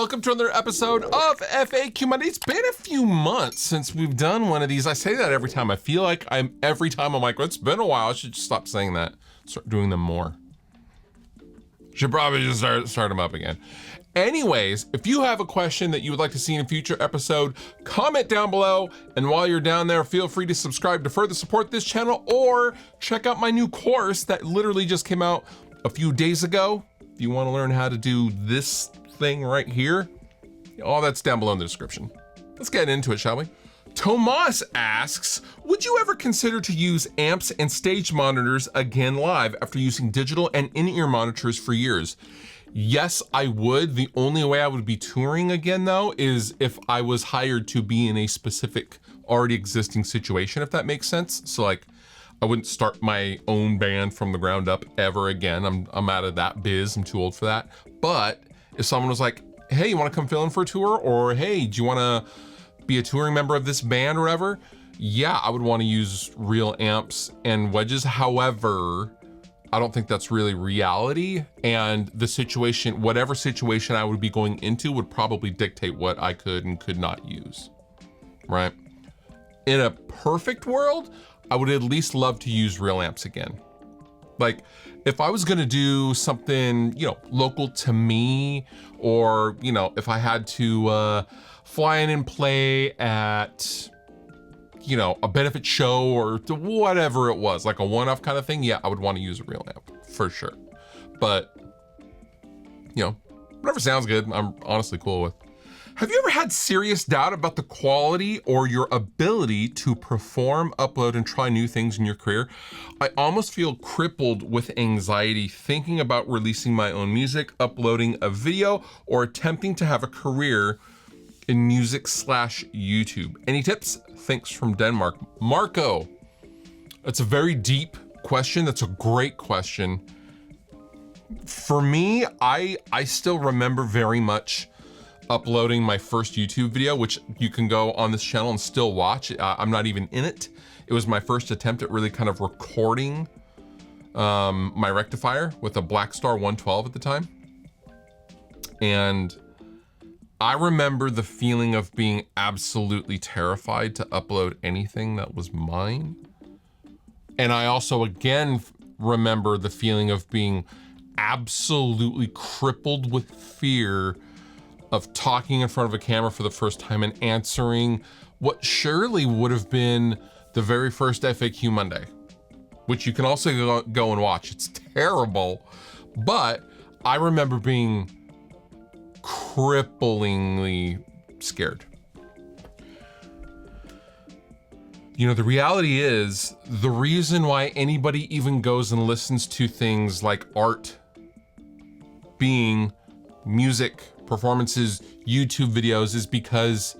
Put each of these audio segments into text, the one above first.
welcome to another episode of FAQ Monday. It's been a few months since we've done one of these. I say that every time. I feel like every time I'm like, well, it's been a while. I should just stop saying that. Start doing them more. Should probably just start them up again. Anyways, if you have a question that you would like to see in a future episode, comment down below. And while you're down there, feel free to subscribe to further support this channel or check out my new course that literally just came out a few days ago. If you want to learn how to do this thing right here, all that's down below in the description. Let's get into it, shall we? Tomas asks, would you ever consider to use amps and stage monitors again live after using digital and in-ear monitors for years? Yes, I would. The only way I would be touring again though is if I was hired to be in a specific already existing situation, if that makes sense. So like, I wouldn't start my own band from the ground up ever again. I'm out of that biz, I'm too old for that. But if someone was like, hey, you wanna come fill in for a tour? Or hey, do you wanna be a touring member of this band or whatever? Yeah, I would wanna use real amps and wedges. However, I don't think that's really reality. And the situation, whatever situation I would be going into would probably dictate what I could and could not use, right? In a perfect world, I would at least love to use real amps again. Like if I was gonna do something, you know, local to me, or, you know, if I had to fly in and play at, you know, a benefit show or whatever it was, like a one-off kind of thing, yeah, I would want to use a real amp for sure. But, you know, whatever sounds good, I'm honestly cool with. Have you ever had serious doubt about the quality or your ability to perform, upload, and try new things in your career? I almost feel crippled with anxiety thinking about releasing my own music, uploading a video, or attempting to have a career in music/YouTube. Any tips? Thanks from Denmark. Marco, that's a very deep question. That's a great question. For me, I still remember very much uploading my first YouTube video, which you can go on this channel and still watch. I'm not even in it. It was my first attempt at really kind of recording my rectifier with a Blackstar 112 at the time. And I remember the feeling of being absolutely terrified to upload anything that was mine. And I also, again, remember the feeling of being absolutely crippled with fear of talking in front of a camera for the first time and answering what surely would have been the very first FAQ Monday, which you can also go and watch. It's terrible, but I remember being cripplingly scared. You know, the reality is the reason why anybody even goes and listens to things like art, being music, performances, YouTube videos is because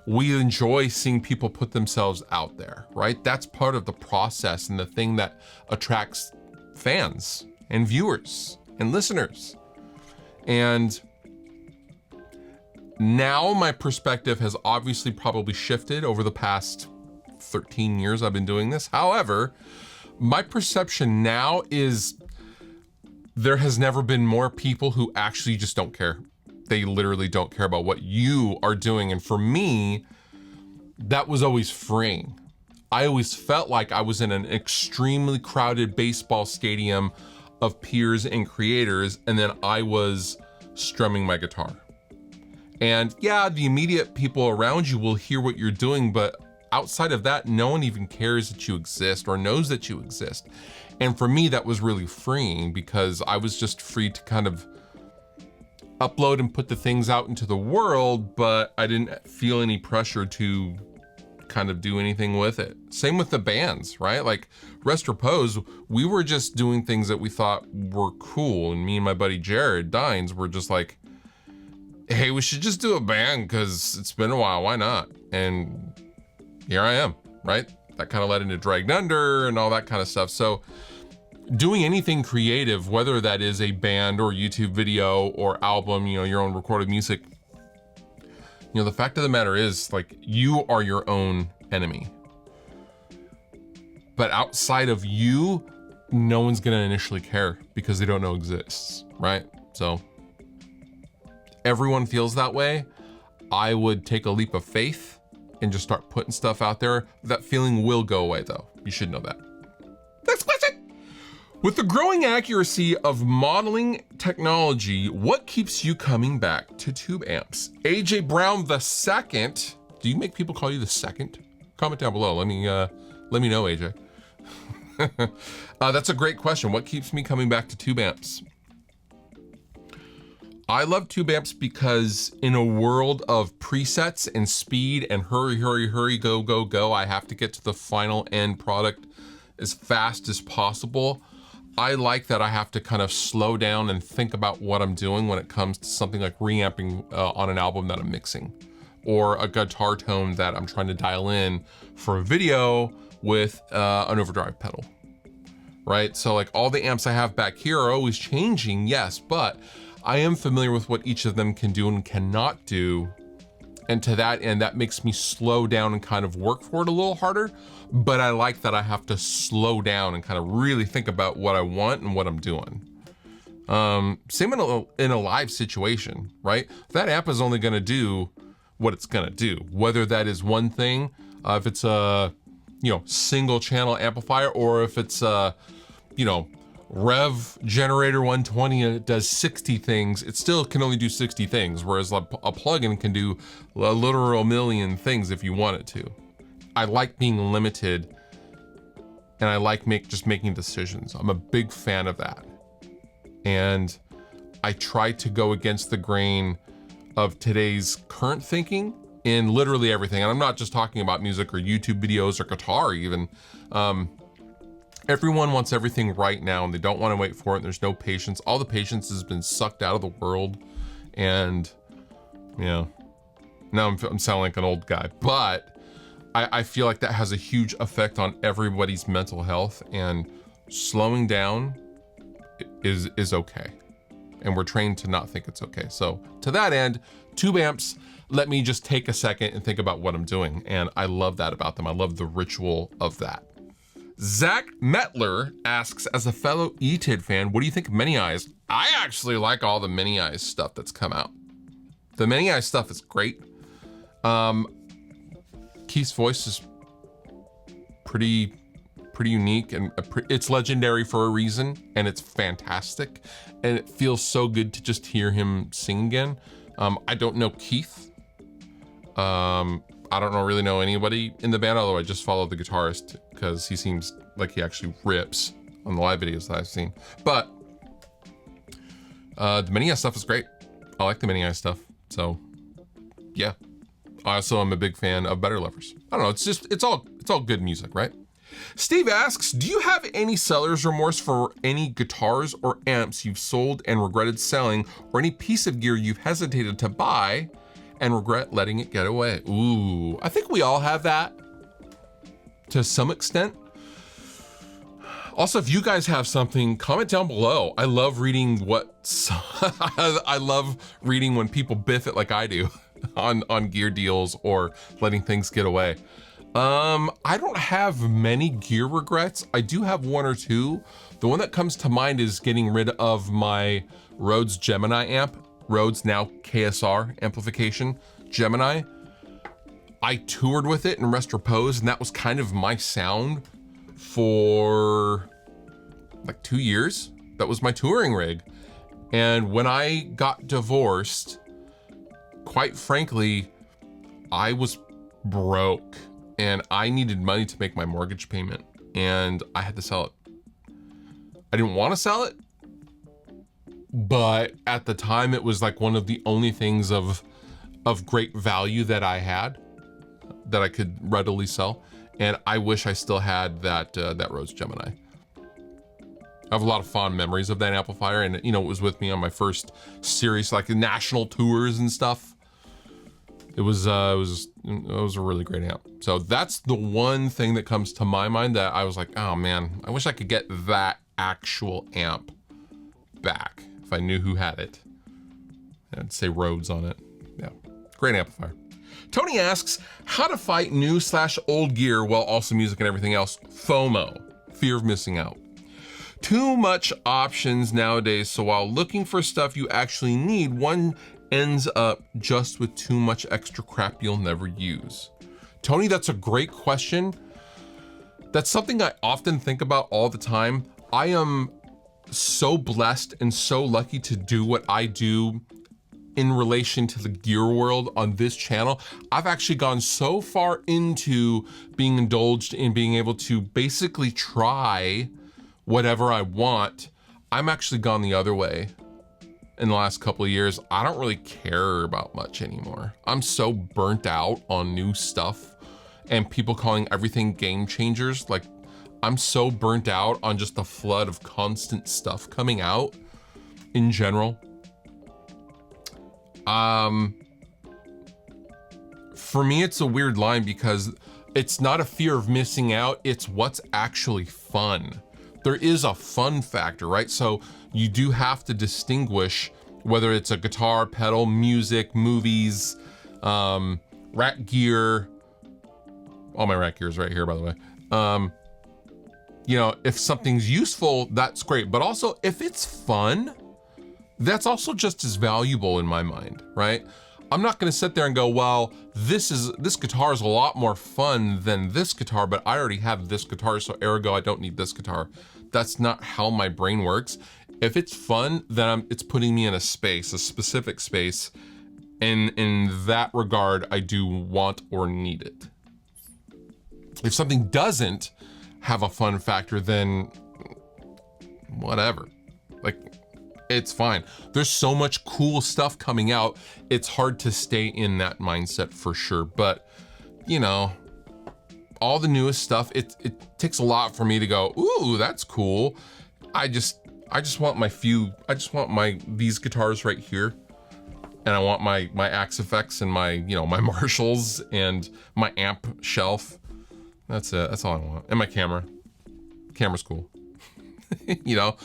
we enjoy seeing people put themselves out there, right? That's part of the process and the thing that attracts fans and viewers and listeners. And now my perspective has obviously probably shifted over the past 13 years I've been doing this. However, my perception now is there has never been more people who actually just don't care. They literally don't care about what you are doing. And for me, that was always freeing. I always felt like I was in an extremely crowded baseball stadium of peers and creators, and then I was strumming my guitar. And yeah, the immediate people around you will hear what you're doing, but outside of that, no one even cares that you exist or knows that you exist. And for me, that was really freeing because I was just free to kind of upload and put the things out into the world, but I didn't feel any pressure to kind of do anything with it. Same with the bands, right? Like Rest Repose, we were just doing things that we thought were cool. And me and my buddy Jared Dines were just like, hey, we should just do a band because it's been a while, why not? And here I am, right? That kind of led into Dragged Under and all that kind of stuff. So doing anything creative, whether that is a band or YouTube video or album, you know, your own recorded music, you know, the fact of the matter is, like, you are your own enemy. But outside of you, no one's gonna initially care because they don't know exists, right? So everyone feels that way, I would take a leap of faith and just start putting stuff out there. That feeling will go away though. You should know that. Next question. With the growing accuracy of modeling technology, what keeps you coming back to tube amps? AJ Brown the second. Do you make people call you the second? Comment down below. Let me know, AJ. That's a great question. What keeps me coming back to tube amps? I love tube amps because in a world of presets and speed and hurry, hurry, hurry, go, go, go, I have to get to the final end product as fast as possible. I like that I have to kind of slow down and think about what I'm doing when it comes to something like reamping on an album that I'm mixing, or a guitar tone that I'm trying to dial in for a video with an overdrive pedal, right? So like all the amps I have back here are always changing, yes, but I am familiar with what each of them can do and cannot do. And to that end, that makes me slow down and kind of work for it a little harder. But I like that I have to slow down and kind of really think about what I want and what I'm doing. Same in a live situation, right? That amp is only gonna do what it's gonna do. Whether that is one thing, if it's a single channel amplifier, or if it's a Rev Generator 120 and it does 60 things, it still can only do 60 things, whereas a plugin can do a literal million things if you want it to. I like being limited, and I like just making decisions. I'm a big fan of that. And I try to go against the grain of today's current thinking in literally everything. And I'm not just talking about music or YouTube videos or guitar even. Everyone wants everything right now and they don't want to wait for it. There's no patience. All the patience has been sucked out of the world. And now I'm sounding like an old guy, but I feel like that has a huge effect on everybody's mental health, and slowing down is okay. And we're trained to not think it's okay. So to that end, tube amps let me just take a second and think about what I'm doing. And I love that about them. I love the ritual of that. Zach Metler asks, as a fellow ETID fan, what do you think of Many Eyes? I actually like all the Many Eyes stuff that's come out. The Many Eyes stuff is great. Keith's voice is pretty unique, and it's legendary for a reason, and it's fantastic, and it feels so good to just hear him sing again. I don't know Keith. I don't really know anybody in the band, although I just follow the guitarist because he seems like he actually rips on the live videos that I've seen. But the Many Eyes stuff is great. I like the Many Eyes stuff. So yeah. I also am a big fan of Better Lovers. I don't know, it's all good music, right? Steve asks, do you have any seller's remorse for any guitars or amps you've sold and regretted selling, or any piece of gear you've hesitated to buy and regret letting it get away? Ooh, I think we all have that to some extent. Also, if you guys have something, comment down below. I love reading I love reading when people biff it like I do on gear deals or letting things get away. I don't have many gear regrets. I do have one or two. The one that comes to mind is getting rid of my Rhodes Gemini amp. Rhodes, now KSR amplification, Gemini. I toured with it in Rest Repose, and that was kind of my sound for like 2 years. That was my touring rig. And when I got divorced, quite frankly, I was broke and I needed money to make my mortgage payment, and I had to sell it. I didn't want to sell it, but at the time it was like one of the only things of great value that I had that I could readily sell. And I wish I still had that Rhodes Gemini. I have a lot of fond memories of that amplifier, and it was with me on my first series, like national tours and stuff. It was a really great amp. So that's the one thing that comes to my mind that I was like, oh man, I wish I could get that actual amp back if I knew who had it. I'd say Rhodes on it. Yeah, great amplifier. Tony asks, how to fight new/old gear while also music and everything else? FOMO, fear of missing out. Too much options nowadays, so while looking for stuff you actually need, one ends up just with too much extra crap you'll never use? Tony, that's a great question. That's something I often think about all the time. I am so blessed and so lucky to do what I do in relation to the gear world on this channel. I've actually gone so far into being indulged in being able to basically try whatever I want. I'm actually gone the other way in the last couple of years. I don't really care about much anymore. I'm so burnt out on new stuff and people calling everything game changers. Like, I'm so burnt out on just the flood of constant stuff coming out in general. For me, it's a weird line because it's not a fear of missing out, it's what's actually fun. There is a fun factor, right? So you do have to distinguish whether it's a guitar, pedal, music, movies, rack gear. All my rack gear is right here, by the way. You know, if something's useful, that's great. But also, if it's fun, that's also just as valuable in my mind, right? I'm not gonna sit there and go, well, this guitar is a lot more fun than this guitar, but I already have this guitar, so ergo I don't need this guitar. That's not how my brain works. If it's fun, then it's putting me in a space, a specific space. And in that regard, I do want or need it. If something doesn't have a fun factor, then whatever. Like, it's fine. There's so much cool stuff coming out. It's hard to stay in that mindset for sure. But, you know, all the newest stuff, it takes a lot for me to go, ooh, that's cool. I just want these guitars right here. And I want my Axe effects and my Marshalls and my amp shelf. That's it, that's all I want. And my camera. Camera's cool. You know,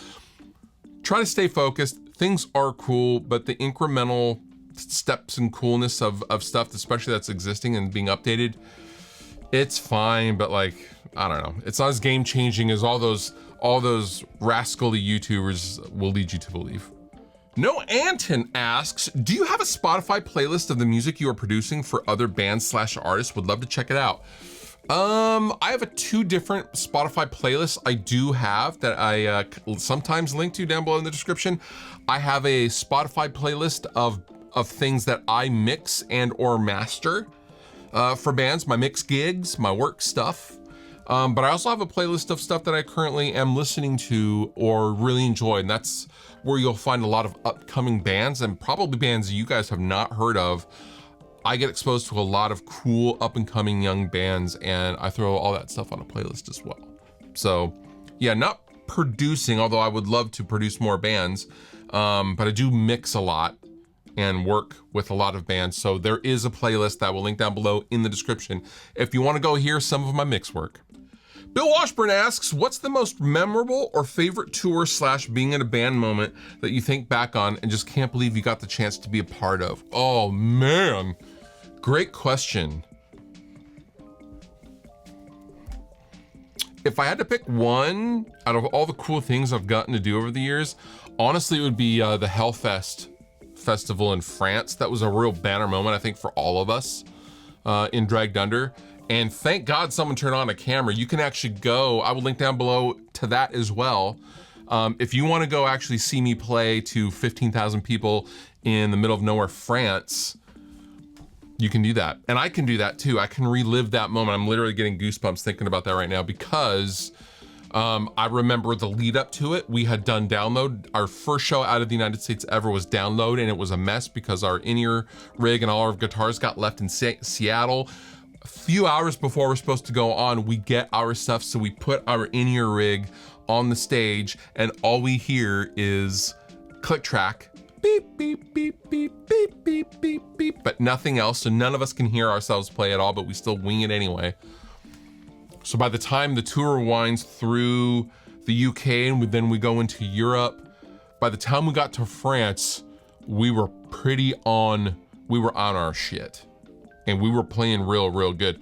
try to stay focused. Things are cool, but the incremental steps and coolness of stuff, especially that's existing and being updated, it's fine, but like, I don't know. It's not as game changing as all those rascally YouTubers will lead you to believe. No Anton asks, do you have a Spotify playlist of the music you are producing for other bands / artists? Would love to check it out. I have two different Spotify playlists I do have that I sometimes link to down below in the description. I have a Spotify playlist of things that I mix and or master for bands, my mix gigs, my work stuff. But I also have a playlist of stuff that I currently am listening to or really enjoy, and that's where you'll find a lot of upcoming bands and probably bands you guys have not heard of. I get exposed to a lot of cool up and coming young bands, and I throw all that stuff on a playlist as well. So yeah, not producing, although I would love to produce more bands, but I do mix a lot and work with a lot of bands. So there is a playlist that will link down below in the description if you want to go hear some of my mix work. Bill Washburn asks, what's the most memorable or favorite tour / being in a band moment that you think back on and just can't believe you got the chance to be a part of? Oh man, great question. If I had to pick one out of all the cool things I've gotten to do over the years, honestly, it would be the Hellfest festival in France. That was a real banner moment, I think, for all of us in Dragged Under. And thank God someone turned on a camera. You can actually go, I will link down below to that as well. If you want to go actually see me play to 15,000 people in the middle of nowhere, France, you can do that. And I can do that too. I can relive that moment. I'm literally getting goosebumps thinking about that right now because I remember the lead up to it. We had done download. Our first show out of the United States ever was download, and it was a mess because our in-ear rig and all our guitars got left in Seattle. A few hours before we're supposed to go on, we get our stuff, so we put our in-ear rig on the stage, and all we hear is click track, beep, beep, beep, beep, beep, beep, beep, beep, but nothing else, so none of us can hear ourselves play at all, but we still wing it anyway. So by the time the tour winds through the UK and then we go into Europe, by the time we got to France, we were on our shit. And we were playing real good.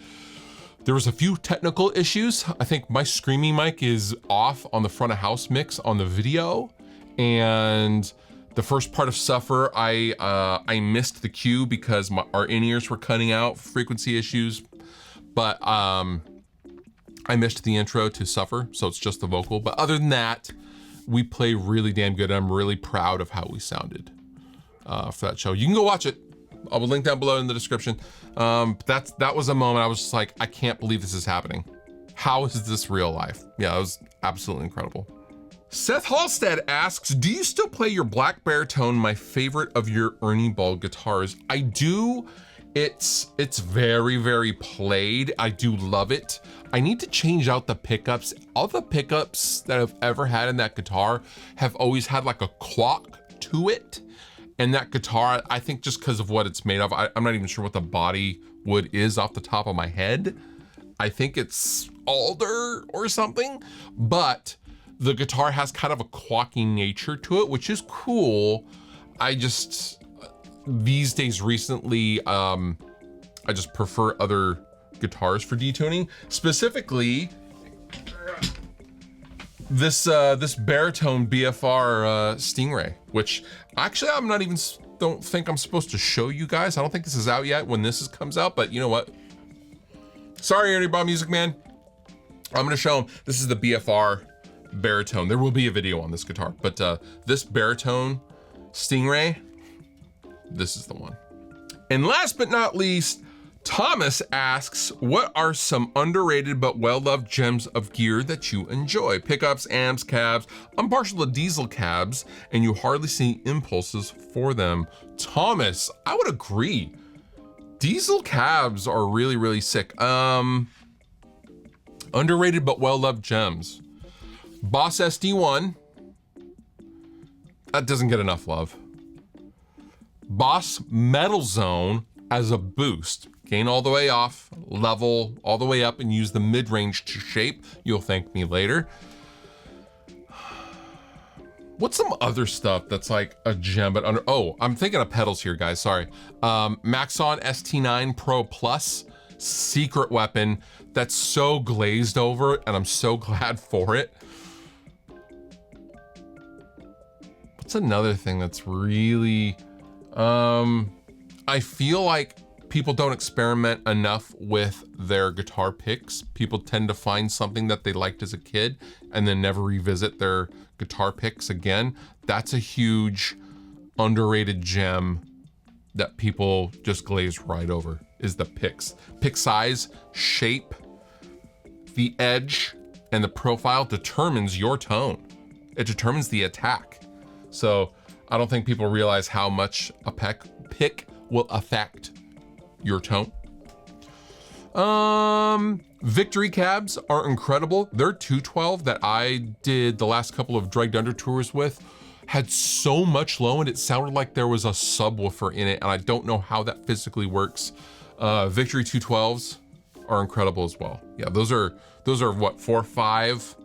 There was a few technical issues. I think my screaming mic is off on the front of house mix on the video. And The first part of Suffer, I missed the cue because our in-ears were cutting out, frequency issues, but I missed the intro to Suffer, so it's just the vocal. But other than that, we play really damn good. I'm really proud of how we sounded for that show. You can go watch it. I will link down below in the description. That was a moment I was just like, I can't believe this is happening. How is this real life? Yeah, it was absolutely incredible. Seth Halstead asks, do you still play your black baritone, my favorite of your Ernie Ball guitars? I do. It's very, very played. I do love it. I need to change out the pickups. All the pickups that I've ever had in that guitar have always had like a clock to it. And that guitar, I think just because of what it's made of, I'm not even sure what the body wood is off the top of my head. I think it's alder or something, but the guitar has kind of a quacky nature to it, which is cool. I just, these days recently, I just prefer other guitars for detuning. Specifically, this baritone BFR Stingray, which actually don't think I'm supposed to show you guys. I don't think this is out yet when this comes out, but you know what? Sorry, Ernie Ball Music Man. I'm gonna show them. This is the BFR baritone. There will be a video on this guitar, but this baritone Stingray, this is the one. And last but not least, Thomas asks, what are some underrated but well-loved gems of gear that you enjoy? Pickups, amps, cabs. I'm partial to diesel cabs, and you hardly see impulses for them. Thomas, I would agree. Diesel cabs are really, really sick. Underrated but well-loved gems. Boss SD1. That doesn't get enough love. Boss Metal Zone as a boost. Gain all the way off, level all the way up, and use the mid-range to shape. You'll thank me later. What's some other stuff that's like a gem, but under, oh, I'm thinking of pedals here, guys, sorry. Maxon ST9 Pro Plus, secret weapon that's so glazed over, and I'm so glad for it. What's another thing that's really, I feel like people don't experiment enough with their guitar picks. People tend to find something that they liked as a kid and then never revisit their guitar picks again. That's a huge underrated gem that people just glaze right over, is the picks. Pick size, shape, the edge, and the profile determines your tone. It determines the attack. So I don't think people realize how much a pick will affect your tone. Victory cabs are incredible. Their 212 that I did the last couple of Dragged Under tours with had so much low and it sounded like there was a subwoofer in it, and I don't know how that physically works. Victory 212s are incredible as well. Yeah, those are what, 4 or 5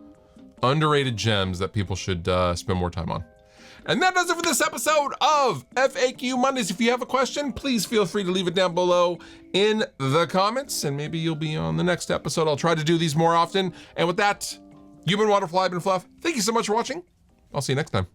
underrated gems that people should spend more time on. And that does it for this episode of FAQ Mondays. If you have a question, please feel free to leave it down below in the comments, and maybe you'll be on the next episode. I'll try to do these more often. And with that, you've been Waterfly, I've been Fluff. Thank you so much for watching. I'll see you next time.